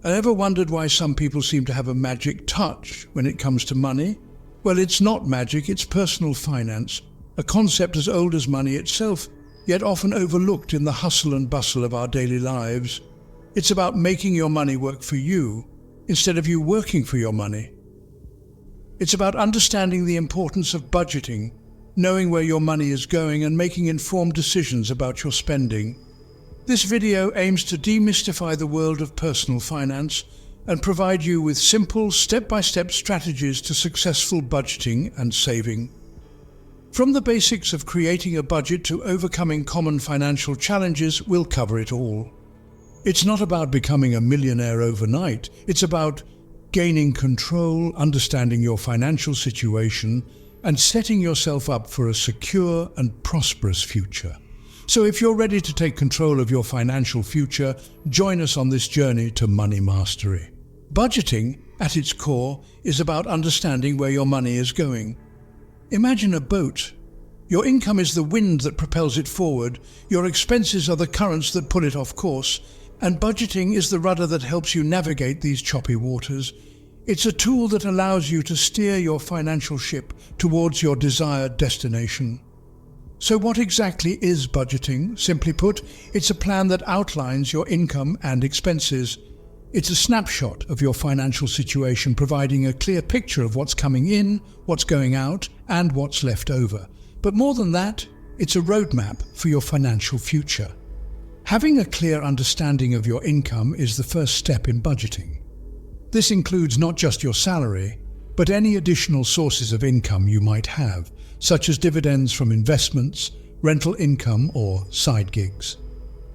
I ever wondered why some people seem to have a magic touch when it comes to money? Well, it's not magic, it's personal finance, a concept as old as money itself, yet often overlooked in the hustle and bustle of our daily lives. It's about making your money work for you, instead of you working for your money. It's about understanding the importance of budgeting, knowing where your money is going and making informed decisions about your spending. This video aims to demystify the world of personal finance and provide you with simple, step-by-step strategies to successful budgeting and saving. From the basics of creating a budget to overcoming common financial challenges, we'll cover it all. It's not about becoming a millionaire overnight. It's about gaining control, understanding your financial situation, and setting yourself up for a secure and prosperous future. So if you're ready to take control of your financial future, join us on this journey to money mastery. Budgeting, at its core, is about understanding where your money is going. Imagine a boat. Your income is the wind that propels it forward, your expenses are the currents that pull it off course, and budgeting is the rudder that helps you navigate these choppy waters. It's a tool that allows you to steer your financial ship towards your desired destination. So what exactly is budgeting? Simply put, it's a plan that outlines your income and expenses. It's a snapshot of your financial situation, providing a clear picture of what's coming in, what's going out, and what's left over. But more than that, it's a roadmap for your financial future. Having a clear understanding of your income is the first step in budgeting. This includes not just your salary, but any additional sources of income you might have, such as dividends from investments, rental income, or side gigs.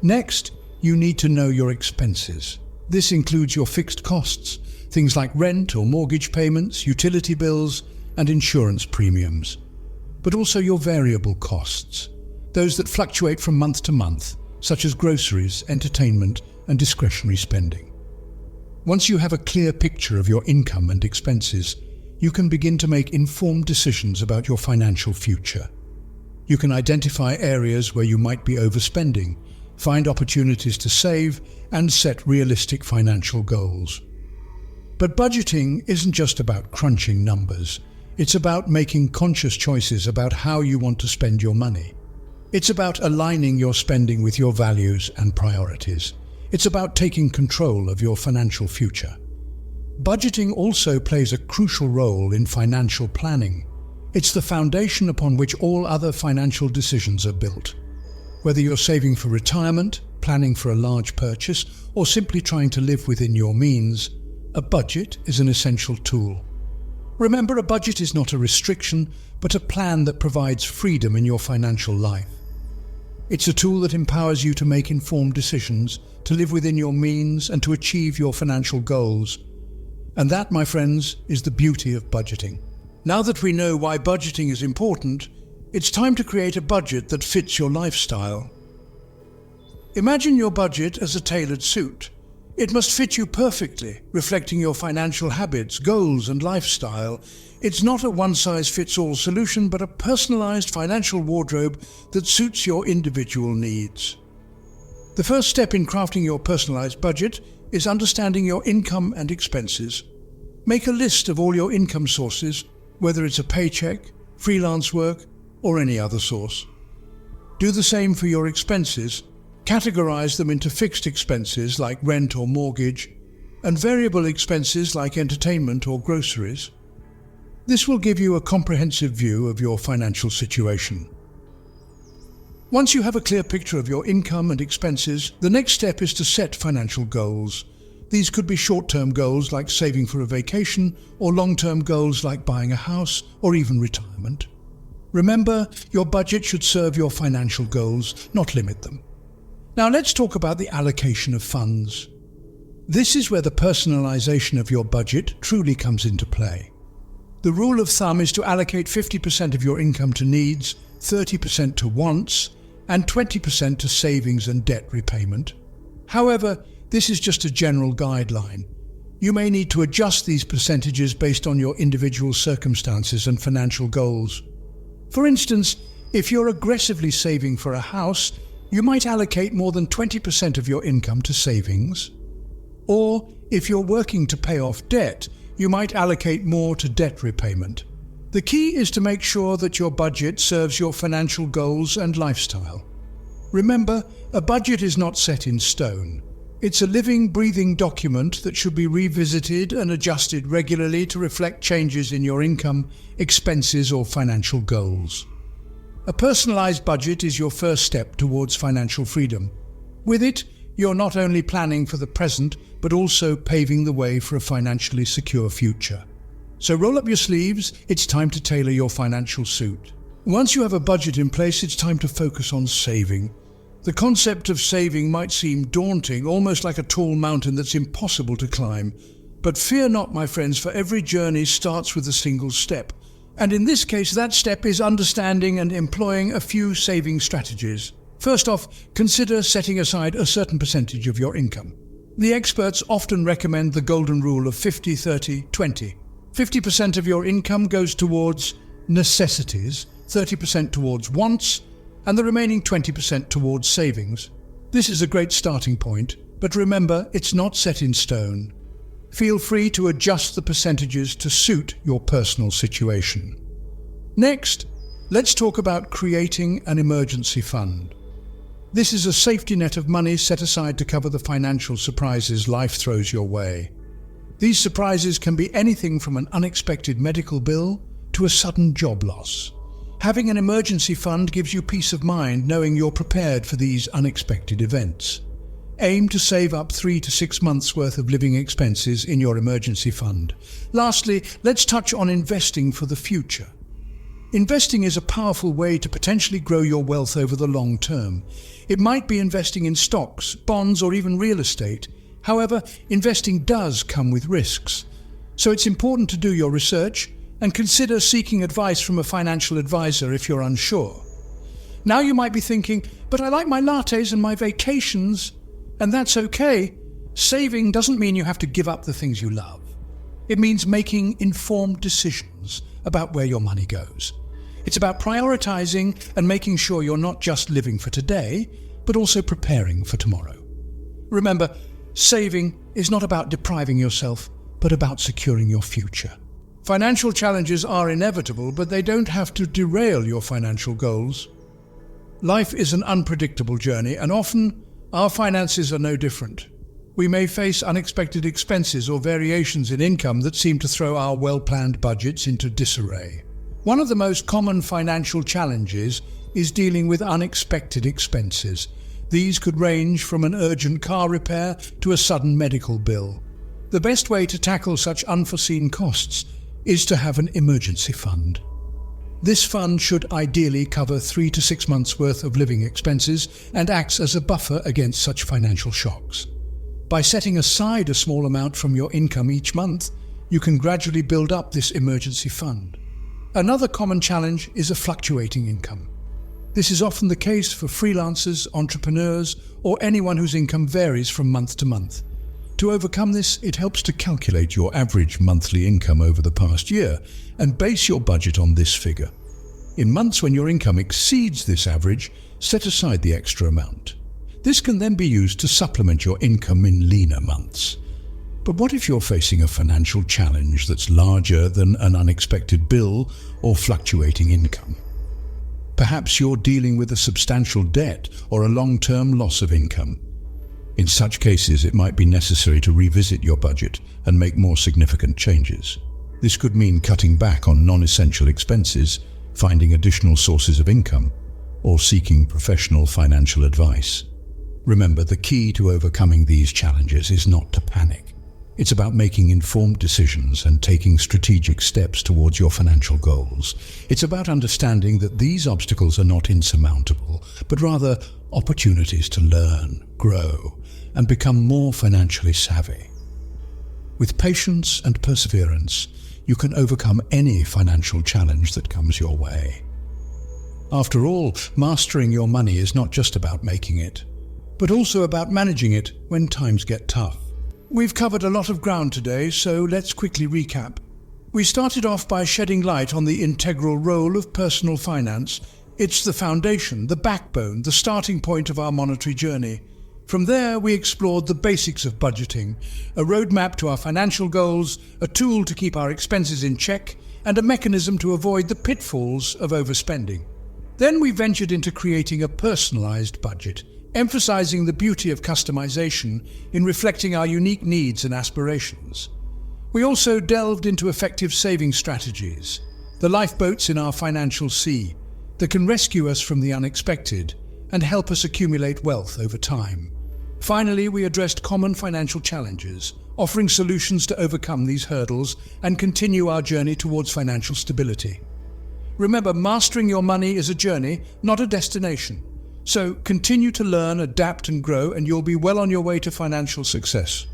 Next, you need to know your expenses. This includes your fixed costs, things like rent or mortgage payments, utility bills, and insurance premiums. But also your variable costs, those that fluctuate from month to month, such as groceries, entertainment, and discretionary spending. Once you have a clear picture of your income and expenses, you can begin to make informed decisions about your financial future. You can identify areas where you might be overspending, find opportunities to save, and set realistic financial goals. But budgeting isn't just about crunching numbers. It's about making conscious choices about how you want to spend your money. It's about aligning your spending with your values and priorities. It's about taking control of your financial future. Budgeting also plays a crucial role in financial planning. It's the foundation upon which all other financial decisions are built. Whether you're saving for retirement, planning for a large purchase, or simply trying to live within your means, a budget is an essential tool. Remember, a budget is not a restriction, but a plan that provides freedom in your financial life. It's a tool that empowers you to make informed decisions, to live within your means, and to achieve your financial goals. And that, my friends, is the beauty of budgeting. Now that we know why budgeting is important, it's time to create a budget that fits your lifestyle. Imagine your budget as a tailored suit. It must fit you perfectly, reflecting your financial habits, goals, and lifestyle. It's not a one-size-fits-all solution, but a personalized financial wardrobe that suits your individual needs. The first step in crafting your personalized budget is understanding your income and expenses. Make a list of all your income sources, whether it's a paycheck, freelance work, or any other source. Do the same for your expenses. Categorize them into fixed expenses like rent or mortgage, and variable expenses like entertainment or groceries. This will give you a comprehensive view of your financial situation. Once you have a clear picture of your income and expenses, the next step is to set financial goals. These could be short-term goals like saving for a vacation, or long-term goals like buying a house or even retirement. Remember, your budget should serve your financial goals, not limit them. Now let's talk about the allocation of funds. This is where the personalization of your budget truly comes into play. The rule of thumb is to allocate 50% of your income to needs, 30% to wants, and 20% to savings and debt repayment. However, this is just a general guideline. You may need to adjust these percentages based on your individual circumstances and financial goals. For instance, if you're aggressively saving for a house, you might allocate more than 20% of your income to savings. Or, If you're working to pay off debt, you might allocate more to debt repayment. The key is to make sure that your budget serves your financial goals and lifestyle. Remember, a budget is not set in stone. It's a living, breathing document that should be revisited and adjusted regularly to reflect changes in your income, expenses, or financial goals. A personalized budget is your first step towards financial freedom. With it, you're not only planning for the present, but also paving the way for a financially secure future. So roll up your sleeves, it's time to tailor your financial suit. Once you have a budget in place, it's time to focus on saving. The concept of saving might seem daunting, almost like a tall mountain that's impossible to climb. But fear not, my friends, for every journey starts with a single step. And in this case, that step is understanding and employing a few saving strategies. First off, consider setting aside a certain percentage of your income. The experts often recommend the golden rule of 50-30-20. 50% of your income goes towards necessities, 30% towards wants, and the remaining 20% towards savings. This is a great starting point, but remember, it's not set in stone. Feel free to adjust the percentages to suit your personal situation. Next, let's talk about creating an emergency fund. This is a safety net of money set aside to cover the financial surprises life throws your way. These surprises can be anything from an unexpected medical bill to a sudden job loss. Having an emergency fund gives you peace of mind knowing you're prepared for these unexpected events. Aim to save up 3 to 6 months' worth of living expenses in your emergency fund. Lastly, let's touch on investing for the future. Investing is a powerful way to potentially grow your wealth over the long term. It might be investing in stocks, bonds, or even real estate. However, investing does come with risks. So it's important to do your research and consider seeking advice from a financial advisor if you're unsure. Now you might be thinking, but I like my lattes and my vacations, and that's okay. Saving doesn't mean you have to give up the things you love. It means making informed decisions about where your money goes. It's about prioritizing and making sure you're not just living for today, but also preparing for tomorrow. Remember, saving is not about depriving yourself, but about securing your future. Financial challenges are inevitable, but they don't have to derail your financial goals. Life is an unpredictable journey, and often our finances are no different. We may face unexpected expenses or variations in income that seem to throw our well-planned budgets into disarray. One of the most common financial challenges is dealing with unexpected expenses. These could range from an urgent car repair to a sudden medical bill. The best way to tackle such unforeseen costs is to have an emergency fund. This fund should ideally cover 3 to 6 months' worth of living expenses and acts as a buffer against such financial shocks. By setting aside a small amount from your income each month, you can gradually build up this emergency fund. Another common challenge is a fluctuating income. This is often the case for freelancers, entrepreneurs, or anyone whose income varies from month to month. To overcome this, it helps to calculate your average monthly income over the past year and base your budget on this figure. In months when your income exceeds this average, set aside the extra amount. This can then be used to supplement your income in leaner months. But what if you're facing a financial challenge that's larger than an unexpected bill or fluctuating income? Perhaps you're dealing with a substantial debt or a long-term loss of income. In such cases, it might be necessary to revisit your budget and make more significant changes. This could mean cutting back on non-essential expenses, finding additional sources of income, or seeking professional financial advice. Remember, the key to overcoming these challenges is not to panic. It's about making informed decisions and taking strategic steps towards your financial goals. It's about understanding that these obstacles are not insurmountable, but rather opportunities to learn, grow, and become more financially savvy. With patience and perseverance, you can overcome any financial challenge that comes your way. After all, mastering your money is not just about making it, but also about managing it when times get tough. We've covered a lot of ground today, so let's quickly recap. We started off by shedding light on the integral role of personal finance. It's the foundation, the backbone, the starting point of our monetary journey. From there, we explored the basics of budgeting, a roadmap to our financial goals, a tool to keep our expenses in check, and a mechanism to avoid the pitfalls of overspending. Then we ventured into creating a personalized budget, emphasizing the beauty of customization in reflecting our unique needs and aspirations. We also delved into effective saving strategies, the lifeboats in our financial sea, that can rescue us from the unexpected and help us accumulate wealth over time. Finally, we addressed common financial challenges, offering solutions to overcome these hurdles and continue our journey towards financial stability. Remember, mastering your money is a journey, not a destination. So continue to learn, adapt and grow, and you'll be well on your way to financial success.